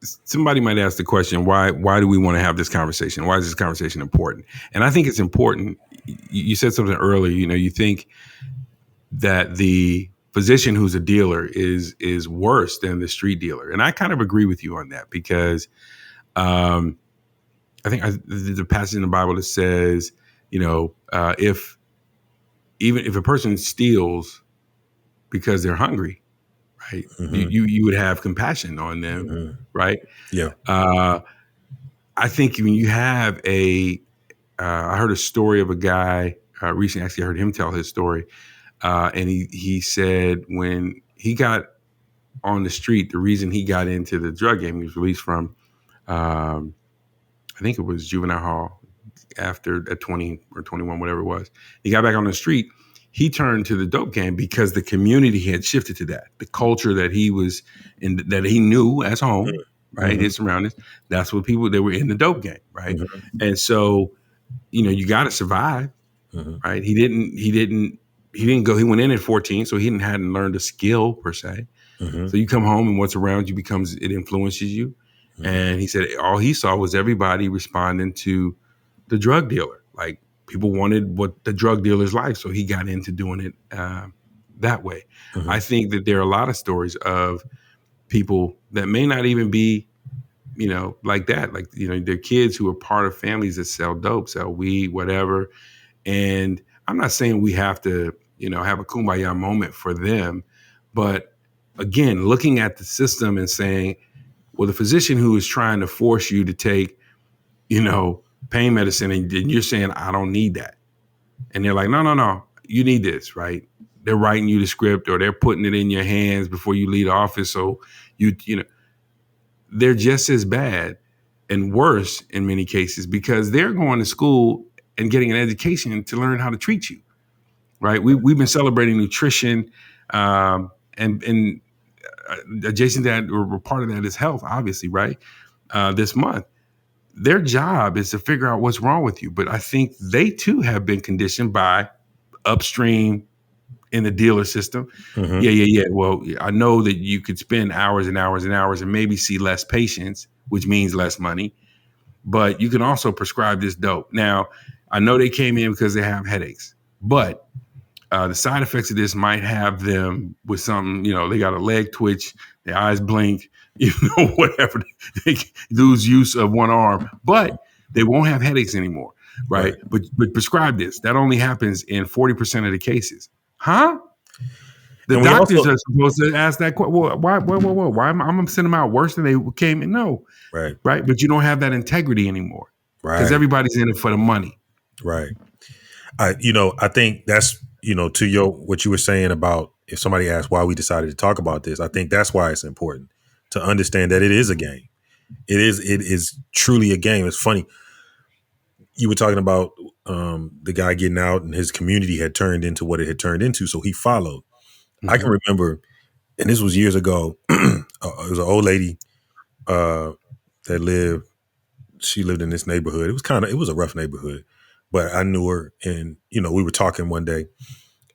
somebody might ask the question, why do we want to have this conversation? Why is this conversation important? And I think it's important. You said something earlier, you think that the physician who's a dealer is worse than the street dealer. And I kind of agree with you on that because I think there's a passage in the Bible that says, if a person steals because they're hungry, right, you would have compassion on them, right? Yeah. I think when you have I heard a story of a guy recently. Actually, I heard him tell his story, and he said when he got on the street, the reason he got into the drug game, he was released from, I think it was juvenile hall at 20 or 21, whatever it was. He got back on the street. He turned to the dope game because the community had shifted to that. The culture that he was in, that he knew as home, right? His surroundings. That's what they were in the dope game, right? And so, you got to survive, right? He didn't go. He went in at 14, so he hadn't learned a skill per se. So you come home and what's around you it influences you. And he said all he saw was everybody responding to the drug dealer. Like people wanted what the drug dealer's life. So he got into doing it that way. I think that there are a lot of stories of people that may not even be, like that. Like, they're kids who are part of families that sell dope, sell weed, whatever. And I'm not saying we have to, have a kumbaya moment for them. But again, looking at the system and saying, well, the physician who is trying to force you to take, pain medicine, and you're saying, I don't need that. And they're like, no, you need this, right? They're writing you the script or they're putting it in your hands before you leave the office. So they're just as bad and worse in many cases because they're going to school and getting an education to learn how to treat you, right? We've been celebrating nutrition and adjacent to that, or part of that is health, obviously, right? This month. Their job is to figure out what's wrong with you. But I think they too have been conditioned by upstream in the dealer system. Yeah. Well, I know that you could spend hours and hours and hours and maybe see less patients, which means less money. But you can also prescribe this dope. Now, I know they came in because they have headaches, but the side effects of this might have them with something, they got a leg twitch, their eyes blink, whatever. They lose use of one arm, but they won't have headaches anymore, right? But prescribe this. That only happens in 40% of the cases. Huh? The doctors are supposed to ask that question. Well, why? Why am I sending them out worse than they came in? No. Right. But you don't have that integrity anymore. Right. Because everybody's in it for the money. Right. I think that's, to what you were saying about if somebody asked why we decided to talk about this, I think that's why it's important to understand that it is a game. It is truly a game. It's funny. You were talking about the guy getting out and his community had turned into what it had turned into. So he followed. I can remember, and this was years ago, it was an old lady that she lived in this neighborhood. It was a rough neighborhood, but I knew her and, we were talking one day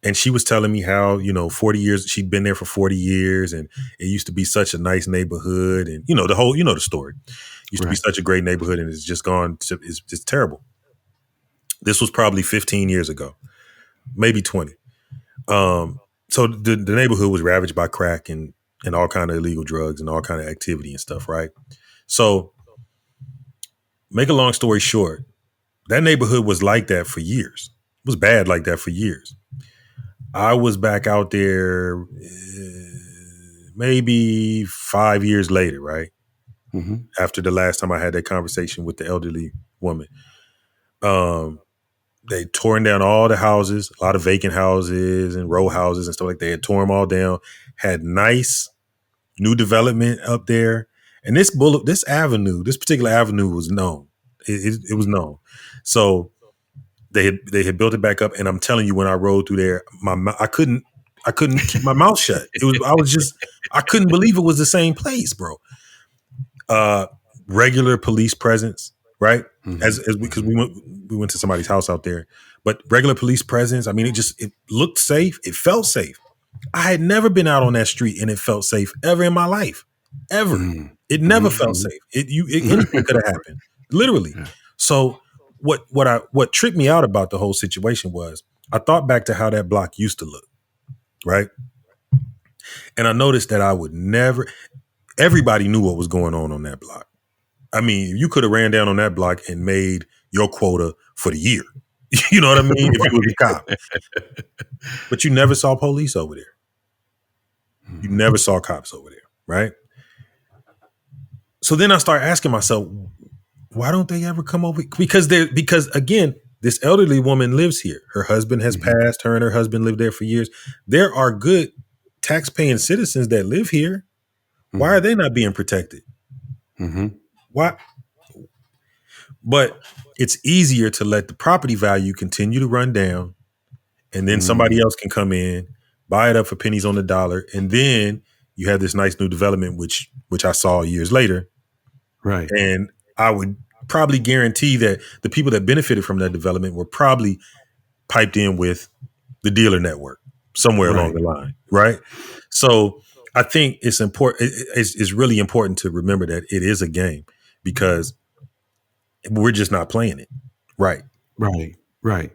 and she was telling me how, 40 years, she'd been there for 40 years and it used to be such a nice neighborhood and, the story. It used to be such a great neighborhood and it's just gone, it's just terrible. This was probably 15 years ago, maybe 20. So the neighborhood was ravaged by crack and all kind of illegal drugs and all kind of activity and stuff, right? So make a long story short, that neighborhood was like that for years. It was bad like that for years. I was back out there maybe 5 years later, right? After the last time I had that conversation with the elderly woman. They torn down all the houses, a lot of vacant houses and row houses and stuff like that. They had torn them all down, had nice new development up there. And this particular avenue was known. It was known. So they had built it back up. And I'm telling you, when I rode through there, I couldn't keep my mouth shut. I couldn't believe it was the same place, bro. Regular police presence, right? Because we went to somebody's house out there, but regular police presence. I mean, it looked safe. It felt safe. I had never been out on that street and it felt safe ever in my life, ever. It never Mm-hmm. felt safe. Anything could have happened, literally. Yeah. So what tripped me out about the whole situation was I thought back to how that block used to look, right? And I noticed that I would never. Everybody knew what was going on that block. I mean, you could have ran down on that block and made your quota for the year. You know what I mean? If you was a cop, but you never saw police over there. You never saw cops over there, right? So then I start asking myself, why don't they ever come over? Because again, this elderly woman lives here. Her husband has passed. Her and her husband lived there for years. There are good tax-paying citizens that live here. Why are they not being protected? Mm-hmm. Why? But it's easier to let the property value continue to run down, and then somebody else can come in, buy it up for pennies on the dollar, and then you have this nice new development, which I saw years later. Right. And I would probably guarantee that the people that benefited from that development were probably piped in with the dealer network somewhere along the line, right? So I think it's important. It's really important to remember that it is a game because we're just not playing it right. Right.